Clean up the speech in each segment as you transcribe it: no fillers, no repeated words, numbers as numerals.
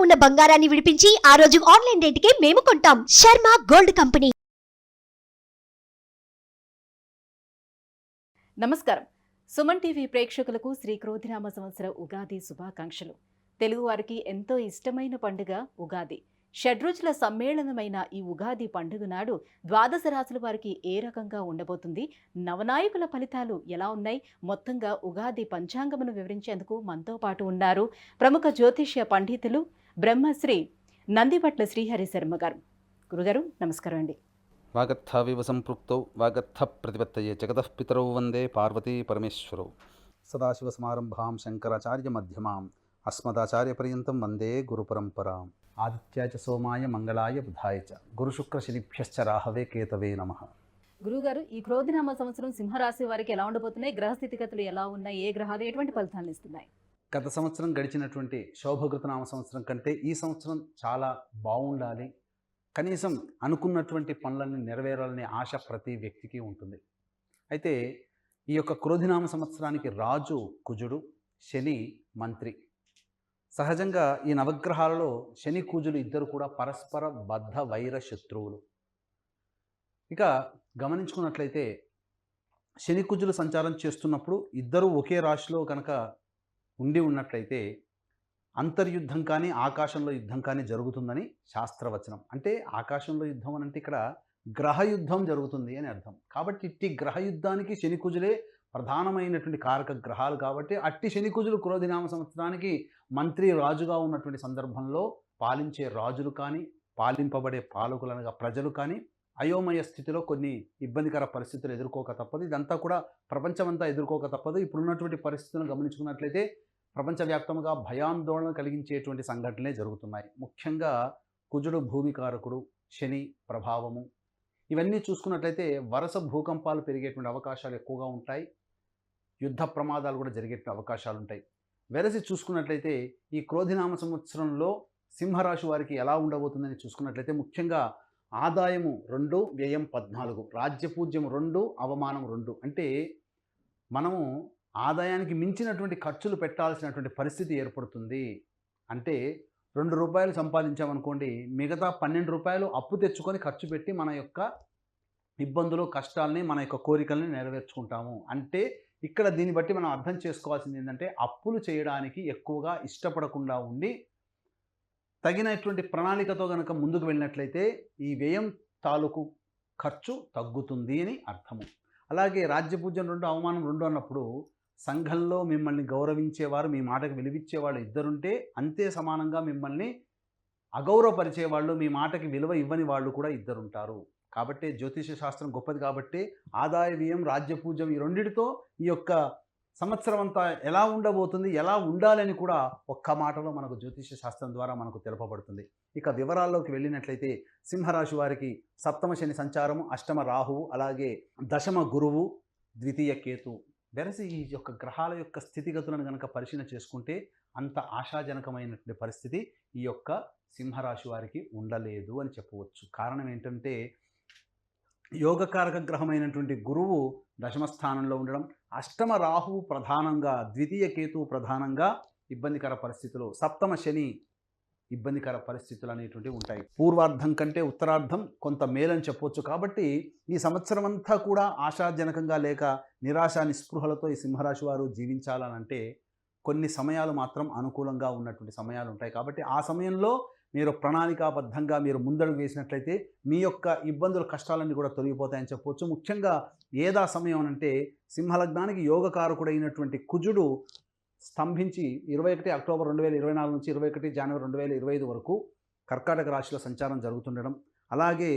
ఉన్న బంగారాన్ని విడిపించి ఆ రోజు ఆన్లైన్ రేటుకే మేము కొంటాం. Sharma gold company. నమస్కారం. సుమన్ టీవీ ప్రేక్షకులకు శ్రీ క్రోధినామ సంవత్సర ఉగాది శుభాకాంక్షలు. తెలుగువారికి ఎంతో ఇష్టమైన పండుగ ఉగాది. షడ్రుచుల సమ్మేళనమైన ఈ ఉగాది పండుగ నాడు ద్వాదశ రాశుల వారికి ఏ రకంగా ఉండబోతుంది, నవనాయకుల ఫలితాలు ఎలా ఉన్నాయి, మొత్తంగా ఉగాది పంచాంగమును వివరించేందుకు మనతో పాటు ఉన్నారు ప్రముఖ జ్యోతిష్య పండితులు బ్రహ్మశ్రీ నందిపట్ల శ్రీహరి శర్మ గారు. గురుగారు నమస్కారం అండి. వాగర్థావివ సంపృక్తౌ వాగర్థ ప్రతిపత్తయే జగతః పితరౌ వందే పార్వతీ పరమేశ్వరౌ. సదాశివసమారంభాం శంకరాచార్య మధ్యమాం అస్మదాచార్యపర్యంతం వందే గురుపరంపరాం. ఆదిత్యాయ చ సోమాయ మంగళాయ బుధాయ చ గురుశుక్రశనిభ్యశ్చ రాహవే కేతవే నమః. గురువుగారు, ఈ క్రోధినామ సంవత్సరం సింహరాశి వారికి ఎలా ఉండబోతున్నాయి, గ్రహ స్థితిగతులు ఎలా ఉన్నాయి, ఏ గ్రహాలు ఎటువంటి ఫలితాలను ఇస్తున్నాయి? గత సంవత్సరం గడిచినటువంటి శోభకృతనామ సంవత్సరం కంటే ఈ సంవత్సరం చాలా బాగుండాలి, కనీసం అనుకున్నటువంటి పనులన్నీ నెరవేరాలనే ఆశ ప్రతి వ్యక్తికి ఉంటుంది. అయితే ఈ యొక్క క్రోధినామ సంవత్సరానికి రాజు కుజుడు, శని మంత్రి. సహజంగా ఈ నవగ్రహాలలో శని కుజులు ఇద్దరు కూడా పరస్పర బద్ధ వైర శత్రువులు. ఇక గమనించుకున్నట్లయితే శని కుజులు సంచారం చేస్తున్నప్పుడు ఇద్దరు ఒకే రాశిలో కనుక ఉన్నట్లయితే అంతర్యుద్ధం కానీ ఆకాశంలో యుద్ధం కానీ జరుగుతుందని శాస్త్రవచనం. అంటే ఆకాశంలో యుద్ధం అని అంటే ఇక్కడ గ్రహ యుద్ధం జరుగుతుంది అని అర్థం. కాబట్టి ఇట్టి గ్రహ యుద్ధానికి శని కుజులే ప్రధానమైనటువంటి కారక గ్రహాలు. కాబట్టి అట్టి శని కుజులు క్రోధినామ సంవత్సరానికి మంత్రి రాజుగా ఉన్నటువంటి సందర్భంలో పాలించే రాజులు కానీ పాలింపబడే పాలకులనగా ప్రజలు కానీ అయోమయ స్థితిలో కొన్ని ఇబ్బందికర పరిస్థితులు ఎదుర్కోక తప్పదు. ఇదంతా కూడా ప్రపంచమంతా ఎదుర్కోక తప్పదు. ఇప్పుడున్నటువంటి పరిస్థితులను గమనించుకున్నట్లయితే ప్రపంచవ్యాప్తంగా భయాందోళన కలిగించేటువంటి సంఘటనలే జరుగుతున్నాయి. ముఖ్యంగా కుజుడు భూమికారకుడు, శని ప్రభావము, ఇవన్నీ చూసుకున్నట్లయితే వరుస భూకంపాలు పెరిగేటువంటి అవకాశాలు ఎక్కువగా ఉంటాయి. యుద్ధ ప్రమాదాలు కూడా జరిగేటువంటి అవకాశాలు ఉంటాయి. వెరసి చూసుకున్నట్లయితే ఈ క్రోధినామ సంవత్సరంలో సింహరాశి వారికి ఎలా ఉండబోతుందని చూసుకున్నట్లయితే ముఖ్యంగా ఆదాయము 2, వ్యయం 14, రాజ్యపూజ్యం 2, అవమానం 2. అంటే మనము ఆదాయానికి మించినటువంటి ఖర్చులు పెట్టాల్సినటువంటి పరిస్థితి ఏర్పడుతుంది. అంటే ₹2 సంపాదించామనుకోండి, మిగతా ₹12 అప్పు తెచ్చుకొని ఖర్చు పెట్టి మన యొక్క ఇబ్బందులు కష్టాలని మన యొక్క కోరికల్ని నెరవేర్చుకుంటాము. అంటే ఇక్కడ దీన్ని బట్టి మనం అర్థం చేసుకోవాల్సింది ఏంటంటే అప్పులు చేయడానికి ఎక్కువగా ఇష్టపడకుండా ఉండి తగినటువంటి ప్రణాళికతో కనుక ముందుకు వెళ్ళినట్లయితే ఈ వ్యయం తాలూకు ఖర్చు తగ్గుతుంది అని అర్థము. అలాగే రాజ్యపూజ్యం 2, అవమానం 2 అన్నప్పుడు సంఘంలో మిమ్మల్ని గౌరవించేవారు, మీ మాటకు విలువిచ్చేవాళ్ళు ఇద్దరుంటే అంతే సమానంగా మిమ్మల్ని అగౌరవపరిచేవాళ్ళు, మీ మాటకి విలువ ఇవ్వని వాళ్ళు కూడా ఇద్దరుంటారు. కాబట్టి జ్యోతిష శాస్త్రం గొప్పది. కాబట్టి ఆదాయ వ్యయం రాజ్యపూజ్యం ఈ రెండిటితో ఈ యొక్క సంవత్సరం అంతా ఎలా ఉండబోతుంది, ఎలా ఉండాలని కూడా ఒక్క మాటలో మనకు జ్యోతిష శాస్త్రం ద్వారా మనకు తెలుపబడుతుంది. ఇక వివరాల్లోకి వెళ్ళినట్లయితే సింహరాశి వారికి సప్తమ శని సంచారము, అష్టమ రాహువు, అలాగే దశమ గురువు, ద్వితీయ కేతు. వెరసి ఈ యొక్క గ్రహాల యొక్క స్థితిగతులను కనుక పరిశీలన చేసుకుంటే అంత ఆశాజనకమైనటువంటి పరిస్థితి ఈ యొక్క సింహరాశి వారికి ఉండలేదు అని చెప్పవచ్చు. కారణం ఏంటంటే యోగకారక గ్రహమైనటువంటి గురువు దశమ స్థానంలో ఉండడం, అష్టమ రాహువు ప్రధానంగా, ద్వితీయ కేతువు ప్రధానంగా ఇబ్బందికర పరిస్థితులు, సప్తమ శని ఇబ్బందికర పరిస్థితులు అనేటువంటివి ఉంటాయి. పూర్వార్ధం కంటే ఉత్తరార్ధం కొంత మేలని చెప్పవచ్చు. కాబట్టి ఈ సంవత్సరం అంతా కూడా ఆశాజనకంగా లేక నిరాశ నిస్పృహలతో ఈ సింహరాశి వారు జీవించాలనంటే కొన్ని సమయాలు మాత్రం అనుకూలంగా ఉన్నటువంటి సమయాలు ఉంటాయి. కాబట్టి ఆ సమయంలో మీరు ప్రణాళికాబద్ధంగా మీరు ముందడుగు వేసినట్లయితే మీ యొక్క ఇబ్బందుల కష్టాలన్నీ కూడా తొలగిపోతాయని చెప్పవచ్చు. ముఖ్యంగా ఏదా సమయం అంటే సింహలగ్నానికి యోగకారకుడైనటువంటి కుజుడు స్తంభించి 21 అక్టోబర్ 2024 నుంచి 21 జనవరి 2025 వరకు కర్కాటక రాశిలో సంచారం జరుగుతుండడం, అలాగే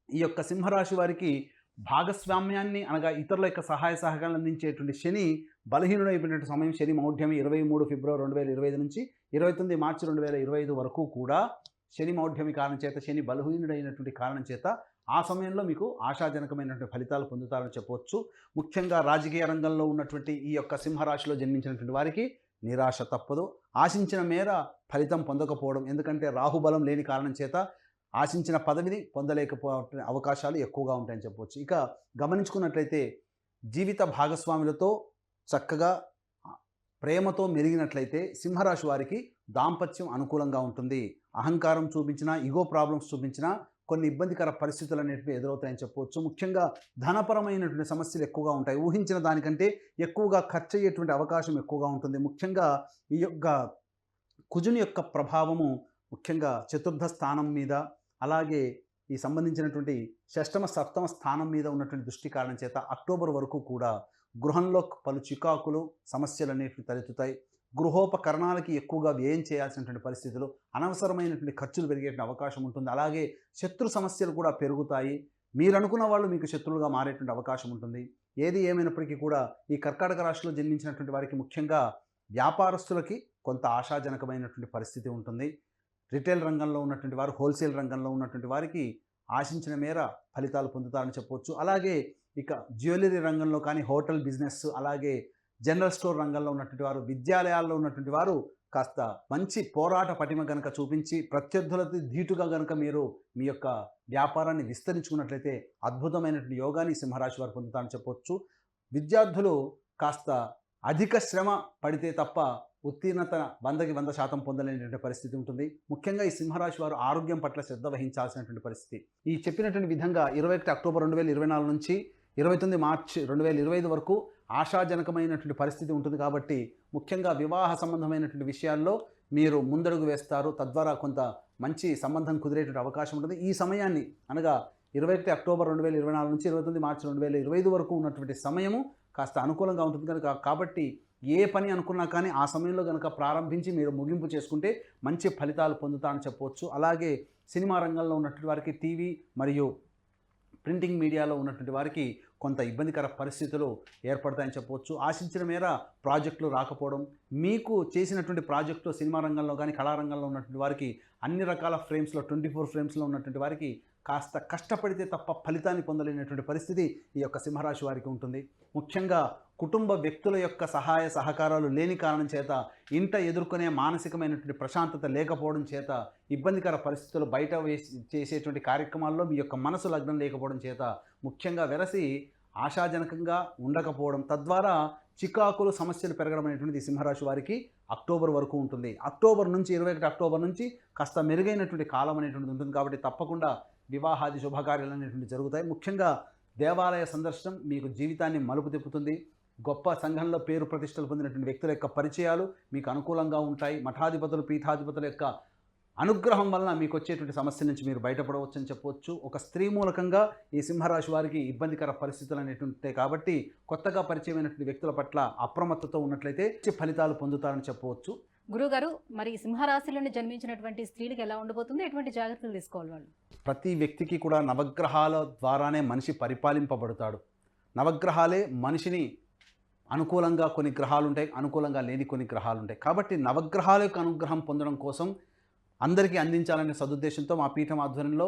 ఈ యొక్క సింహరాశి వారికి భాగస్వామ్యాన్ని అనగా ఇతరుల యొక్క సహాయ సహకారాలు అందించేటువంటి శని బలహీనుడైపోయినటువంటి సమయం. శని మౌఢ్యమి 23 ఫిబ్రవరి 2025 నుంచి 29 మార్చి 2025 వరకు కూడా శని మౌఢ్యమి కారణం చేత, శని బలహీనుడైనటువంటి కారణం చేత ఆ సమయంలో మీకు ఆశాజనకమైనటువంటి ఫలితాలు పొందుతారని చెప్పవచ్చు. ముఖ్యంగా రాజకీయ రంగంలో ఉన్నటువంటి ఈ యొక్క సింహరాశిలో జన్మించినటువంటి వారికి నిరాశ తప్పదు. ఆశించిన మేర ఫలితం పొందకపోవడం, ఎందుకంటే రాహుబలం లేని కారణం చేత ఆశించిన పదవిని పొందలేకపోవే అవకాశాలు ఎక్కువగా ఉంటాయని చెప్పవచ్చు. ఇక గమనించుకున్నట్లయితే జీవిత భాగస్వాములతో చక్కగా ప్రేమతో మెలిగినట్లయితే సింహరాశి వారికి దాంపత్యం అనుకూలంగా ఉంటుంది. అహంకారం చూపించినా, ఇగో ప్రాబ్లమ్స్ చూపించినా కొన్ని ఇబ్బందికర పరిస్థితులు అనేటివి ఎదురవుతాయని చెప్పవచ్చు. ముఖ్యంగా ధనపరమైనటువంటి సమస్యలు ఎక్కువగా ఉంటాయి. ఊహించిన దానికంటే ఎక్కువగా ఖర్చు అయ్యేటువంటి అవకాశం ఎక్కువగా ఉంటుంది. ముఖ్యంగా ఈ యొక్క కుజుని యొక్క ప్రభావము ముఖ్యంగా చతుర్థ స్థానం మీద, అలాగే ఈ సంబంధించినటువంటి షష్టమ సప్తమ స్థానం మీద ఉన్నటువంటి దృష్టి కారణం చేత అక్టోబర్ వరకు కూడా గృహంలో పలు చికాకులు సమస్యలు అనేటివి తలెత్తుతాయి. గృహోపకరణాలకి ఎక్కువగా వ్యయం చేయాల్సినటువంటి పరిస్థితులు, అనవసరమైనటువంటి ఖర్చులు పెరిగేటువంటి అవకాశం ఉంటుంది. అలాగే శత్రు సమస్యలు కూడా పెరుగుతాయి. మీరు అనుకున్న వాళ్ళు మీకు శత్రువులుగా మారేటువంటి అవకాశం ఉంటుంది. ఏది ఏమైనప్పటికీ కూడా ఈ కర్కాటక రాశిలో జన్మించినటువంటి వారికి ముఖ్యంగా వ్యాపారస్తులకి కొంత ఆశాజనకమైనటువంటి పరిస్థితి ఉంటుంది. రిటైల్ రంగంలో ఉన్నటువంటి వారు, హోల్సేల్ రంగంలో ఉన్నటువంటి వారికి ఆశించిన మేర ఫలితాలు పొందుతారని చెప్పవచ్చు. అలాగే ఇక జ్యువెలరీ రంగంలో కానీ, హోటల్ బిజినెస్, అలాగే జనరల్ స్టోర్ రంగంలో ఉన్నటువంటి వారు, విద్యాలయాల్లో ఉన్నటువంటి వారు కాస్త మంచి పోరాట పటిమ గనక చూపించి ప్రత్యర్థులతో ధీటుగా గనక మీరు మీ యొక్క వ్యాపారాన్ని విస్తరించుకున్నట్లయితే అద్భుతమైనటువంటి యోగాన్ని సింహరాశి వారు పొందుతారని చెప్పవచ్చు. విద్యార్థులు కాస్త అధిక శ్రమ పడితే తప్ప ఉత్తీర్ణత 100కి 100% పొందలేనటువంటి పరిస్థితి ఉంటుంది. ముఖ్యంగా ఈ సింహరాశి వారు ఆరోగ్యం పట్ల శ్రద్ధ వహించాల్సినటువంటి పరిస్థితి. ఈ చెప్పినటువంటి విధంగా 21 అక్టోబర్ 2024 నుంచి 29 మార్చి 2025 వరకు ఆశాజనకమైనటువంటి పరిస్థితి ఉంటుంది. కాబట్టి ముఖ్యంగా వివాహ సంబంధమైనటువంటి విషయాల్లో మీరు ముందడుగు వేస్తారు. తద్వారా కొంత మంచి సంబంధం కుదిరేటువంటి అవకాశం ఉంటుంది. ఈ సమయాన్ని అనగా 21 అక్టోబర్ 2024 నుంచి 29 మార్చి 2025 వరకు ఉన్నటువంటి సమయము కాస్త అనుకూలంగా ఉంటుంది కనుక, కాబట్టి ఏ పని అనుకున్నా కానీ ఆ సమయంలో కనుక ప్రారంభించి మీరు ముగింపు చేసుకుంటే మంచి ఫలితాలు పొందుతారని చెప్పవచ్చు. అలాగే సినిమా రంగంలో ఉన్నటువంటి వారికి, టీవీ మరియు ప్రింటింగ్ మీడియాలో ఉన్నటువంటి వారికి కొంత ఇబ్బందికర పరిస్థితులు ఏర్పడతాయని చెప్పవచ్చు. ఆశించిన మేర ప్రాజెక్టులు రాకపోవడం, మీకు చేసినటువంటి ప్రాజెక్టులు సినిమా రంగంలో కానీ, కళారంగంలో ఉన్నటువంటి వారికి అన్ని రకాల ఫ్రేమ్స్లో 24 ఫ్రేమ్స్లో ఉన్నటువంటి వారికి కాస్త కష్టపడితే తప్ప ఫలితాన్ని పొందలేనటువంటి పరిస్థితి ఈ యొక్క సింహరాశి వారికి ఉంటుంది. ముఖ్యంగా కుటుంబ వ్యక్తుల యొక్క సహాయ సహకారాలు లేని కారణం చేత, ఇంట ఎదుర్కొనే మానసికమైనటువంటి ప్రశాంతత లేకపోవడం చేత, ఇబ్బందికర పరిస్థితులు బయట చేసేటువంటి కార్యక్రమాల్లో మీ యొక్క మనసు లగ్నం లేకపోవడం చేత, ముఖ్యంగా వెరసి ఆశాజనకంగా ఉండకపోవడం, తద్వారా చికాకులు సమస్యలు పెరగడం అనేటువంటిది సింహరాశి వారికి అక్టోబర్ వరకు ఉంటుంది. అక్టోబర్ నుంచి 21 అక్టోబర్ నుంచి కాస్త మెరుగైనటువంటి కాలం అనేటువంటిది ఉంటుంది. కాబట్టి తప్పకుండా వివాహాది శుభకార్యాలు అనేటువంటి జరుగుతాయి. ముఖ్యంగా దేవాలయ సందర్శనం మీకు జీవితాన్ని మలుపు తిప్పుతుంది. గొప్ప సంఘంలో పేరు ప్రతిష్టలు పొందినటువంటి వ్యక్తుల యొక్క పరిచయాలు మీకు అనుకూలంగా ఉంటాయి. మఠాధిపతులు, పీఠాధిపతుల యొక్క అనుగ్రహం వలన మీకు వచ్చేటువంటి సమస్య నుంచి మీరు బయటపడవచ్చు అని చెప్పవచ్చు. ఒక స్త్రీ మూలకంగా ఈ సింహరాశి వారికి ఇబ్బందికర పరిస్థితులు అనేటువంటివి కాబట్టి కొత్తగా పరిచయమైనటువంటి వ్యక్తుల పట్ల అప్రమత్తతో ఉన్నట్లయితే ఫలితాలు పొందుతారని చెప్పవచ్చు. గురుగారు, మరి సింహరాశిలోని జన్మించినటువంటి స్త్రీలకు ఎలా ఉండబోతుంది, ఎటువంటి జాగ్రత్తలు తీసుకోవాలి వాళ్ళు? ప్రతి వ్యక్తికి కూడా నవగ్రహాల ద్వారానే మనిషి పరిపాలింపబడతాడు. నవగ్రహాలే మనిషిని అనుకూలంగా కొన్ని గ్రహాలు ఉంటాయి, అనుకూలంగా లేని కొన్ని గ్రహాలు ఉంటాయి. కాబట్టి నవగ్రహాల యొక్క అనుగ్రహం పొందడం కోసం అందరికీ అందించాలనే సదుద్దేశంతో మా పీఠం ఆధ్వర్యంలో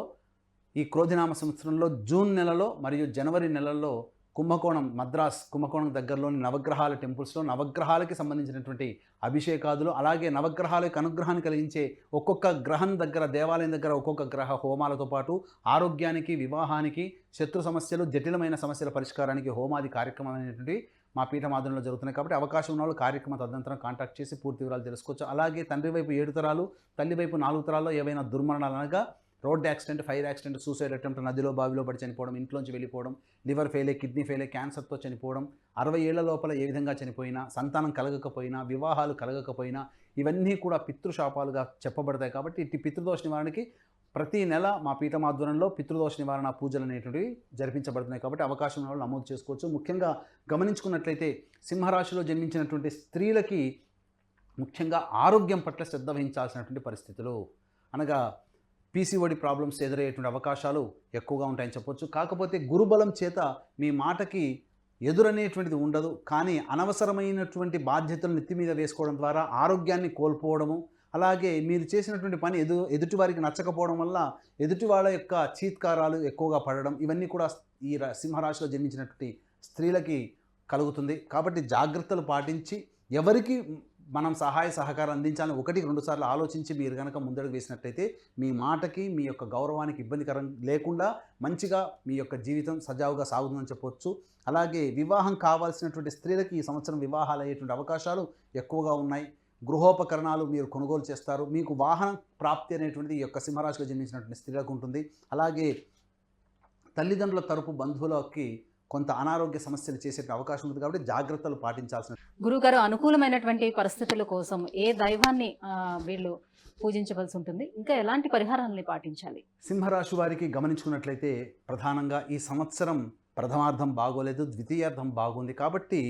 ఈ క్రోధినామ సంవత్సరంలో జూన్ నెలలో మరియు జనవరి నెలల్లో కుంభకోణం, మద్రాస్ కుంభకోణం దగ్గరలోని నవగ్రహాల టెంపుల్స్లో నవగ్రహాలకి సంబంధించినటువంటి అభిషేకాదులు, అలాగే నవగ్రహాలకు అనుగ్రహాన్ని కలిగించే ఒక్కొక్క గ్రహం దగ్గర, దేవాలయం దగ్గర ఒక్కొక్క గ్రహ హోమాలతో పాటు ఆరోగ్యానికి, వివాహానికి, శత్రు సమస్యలు, జటిలమైన సమస్యల పరిష్కారానికి హోమాది కార్యక్రమాలు అనేటువంటి మా పీఠం ఆధ్వర్యంలో జరుగుతున్నాయి. కాబట్టి అవకాశం ఉన్న వాళ్ళు కార్యక్రమ తదనంతరం కాంటాక్ట్ చేసి పూర్తి వివరాలు తెలుసుకోవచ్చు. అలాగే తండ్రి వైపు 7 తరాలు, తల్లి వైపు 4 తరాల్లో ఏవైనా దుర్మరణాలు అనగా road accident, fire accident, suicide attempt, నదిలో బావిలో పడి చనిపోవడం, ఇంట్లోంచి వెళ్ళిపోవడం, లివర్ ఫెయిల్, కిడ్నీ ఫెయిల్, క్యాన్సర్తో చనిపోవడం, 60 ఏళ్ల లోపల ఏ విధంగా చనిపోయినా, సంతానం కలగకపోయినా, వివాహాలు కలగకపోయినా ఇవన్నీ కూడా పితృశాపాలుగా చెప్పబడతాయి. కాబట్టి ఇట్టి పితృదోష నివారణకి ప్రతి నెల మా పీఠం ఆధ్వర్యంలో పితృదోష నివారణ పూజలు అనేటువంటివి జరిపించబడుతున్నాయి. కాబట్టి అవకాశం ఉన్న వాళ్ళు నమోదు చేసుకోవచ్చు. ముఖ్యంగా గమనించుకున్నట్లయితే సింహరాశిలో జన్మించినటువంటి స్త్రీలకి ముఖ్యంగా ఆరోగ్యం పట్ల శ్రద్ధ వహించాల్సినటువంటి పరిస్థితులు అనగా పీసీఓడి ప్రాబ్లమ్స్ ఎదురయ్యేటువంటి అవకాశాలు ఎక్కువగా ఉంటాయని చెప్పొచ్చు. కాకపోతే గురుబలం చేత మీ మాటకి ఎదురనేటువంటిది ఉండదు. కానీ అనవసరమైనటువంటి బాధ్యతలు నెత్తి మీద వేసుకోవడం ద్వారా ఆరోగ్యాన్ని కోల్పోవడము, అలాగే మీరు చేసినటువంటి పని ఎదుటి వారికి నచ్చకపోవడం వల్ల ఎదుటి వాళ్ళ యొక్క చీత్కారాలు ఎక్కువగా పడడం, ఇవన్నీ కూడా ఈ సింహరాశిలో జన్మించినటువంటి స్త్రీలకి కలుగుతుంది. కాబట్టి జాగ్రత్తలు పాటించి ఎవరికి మనం సహాయ సహకారం అందించాలని 1-2 సార్లు ఆలోచించి మీరు కనుక ముందడుగు వేసినట్టయితే మీ మాటకి మీ యొక్క గౌరవానికి ఇబ్బందికరం లేకుండా మంచిగా మీ యొక్క జీవితం సజావుగా సాగుతుందని చెప్పొచ్చు. అలాగే వివాహం కావాల్సినటువంటి స్త్రీలకి ఈ సంవత్సరం వివాహాలు అయ్యేటువంటి అవకాశాలు ఎక్కువగా ఉన్నాయి. గృహోపకరణాలు మీరు కొనుగోలు చేస్తారు. మీకు వాహనం ప్రాప్తి అనేటువంటిది ఈ యొక్క సింహరాశిలో జన్మించినటువంటి స్త్రీలకు ఉంటుంది. అలాగే తల్లిదండ్రుల తరపు బంధువులకి కొంత అనారోగ్య సమస్యలు చేసే అవకాశం ఉంది కాబట్టి జాగ్రత్తలు పాటించాల్సిన. గురుగారు, అనుకూలమైనటువంటి పరిస్థితుల కోసం ఏ దైవాన్ని వీళ్ళు పూజించవలసి ఉంటుంది, ఇంకా ఎలాంటి పరిహారాలని పాటించాలి? సింహరాశి వారికి గమనించుకున్నట్లయితే ప్రధానంగా ఈ సంవత్సరం ప్రథమార్థం బాగోలేదు, ద్వితీయార్థం బాగుంది. కాబట్టి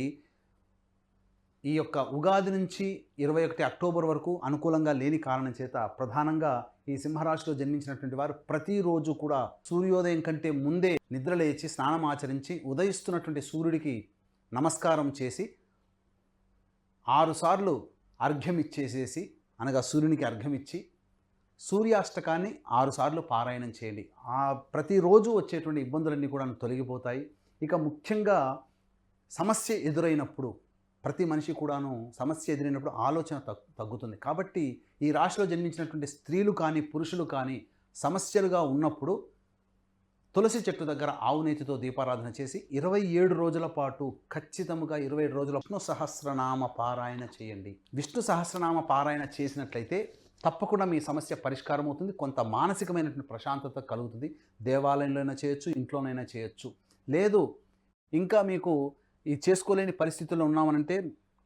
ఈ యొక్క ఉగాది నుంచి 21 అక్టోబర్ వరకు అనుకూలంగా లేని కారణం చేత ప్రధానంగా ఈ సింహరాశిలో జన్మించినటువంటి వారు ప్రతిరోజు కూడా సూర్యోదయం కంటే ముందే నిద్రలేచి స్నానం ఆచరించి ఉదయిస్తున్నటువంటి సూర్యుడికి నమస్కారం చేసి 6 సార్లు అర్ఘ్యం ఇచ్చేసేసి, అనగా సూర్యునికి అర్ఘ్యం ఇచ్చి సూర్యాష్టకాన్ని 6 సార్లు పారాయణం చేయండి. ప్రతిరోజు వచ్చేటువంటి ఇబ్బందులన్నీ కూడా తొలగిపోతాయి. ఇక ముఖ్యంగా సమస్య ఎదురైనప్పుడు ప్రతి మనిషి కూడాను సమస్య ఎదురైనప్పుడు ఆలోచన తగ్గుతుంది. కాబట్టి ఈ రాశిలో జన్మించినటువంటి స్త్రీలు కానీ పురుషులు కానీ సమస్యలుగా ఉన్నప్పుడు తులసి చెట్టు దగ్గర ఆవు నేతితో దీపారాధన చేసి 27 రోజుల పాటు ఖచ్చితంగా 27 రోజుల విష్ణు సహస్రనామ పారాయణ చేయండి. విష్ణు సహస్రనామ పారాయణ చేసినట్లయితే తప్పకుండా మీ సమస్య పరిష్కారం అవుతుంది. కొంత మానసికమైనటువంటి ప్రశాంతత కలుగుతుంది. దేవాలయంలోనైనా చేయొచ్చు, ఇంట్లోనైనా చేయొచ్చు. లేదు ఇంకా మీకు ఈ చేసుకోలేని పరిస్థితుల్లో ఉన్నామనంటే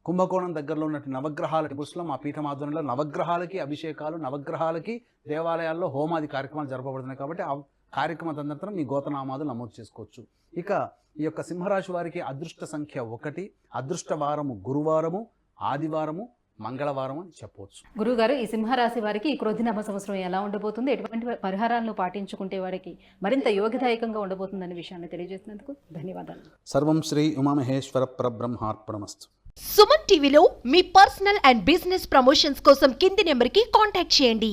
కుంభకోణం దగ్గరలో ఉన్నటువంటి నవగ్రహాల టెంపుల్స్లో మా పీఠం ఆధ్వర్యంలో నవగ్రహాలకి అభిషేకాలు, నవగ్రహాలకి దేవాలయాల్లో హోమాది కార్యక్రమాలు జరపబడుతున్నాయి. కాబట్టి ఆ కార్యక్రమ తదనంతరం మీ గోతనామాలు నమోదు చేసుకోవచ్చు. ఇక ఈ యొక్క సింహరాశి వారికి అదృష్ట సంఖ్య 1, అదృష్ట వారము గురువారము, ఆదివారము, మంగళవారం అని చెప్పవచ్చు. గురుగారు, ఈ సింహరాశి వారికి ఈ క్రోధినామ సంవత్సరం ఎలా ఉండబోతుంది, ఎటువంటి పరిహారాలను పాటించుకుంటే వారికి మరింత యోగదాయకంగా ఉండబోతుందనే విషయాన్ని తెలియజేసినందుకు ధన్యవాదాలు. సర్వం శ్రీ ఉమామహేశ్వర పరబ్రహ్మార్పణమస్తు. సుమన్ టీవీలో మీ పర్సనల్ అండ్ బిజినెస్ ప్రమోషన్స్ కోసం కింది నెంబర్కి కాంటాక్ట్ చేయండి.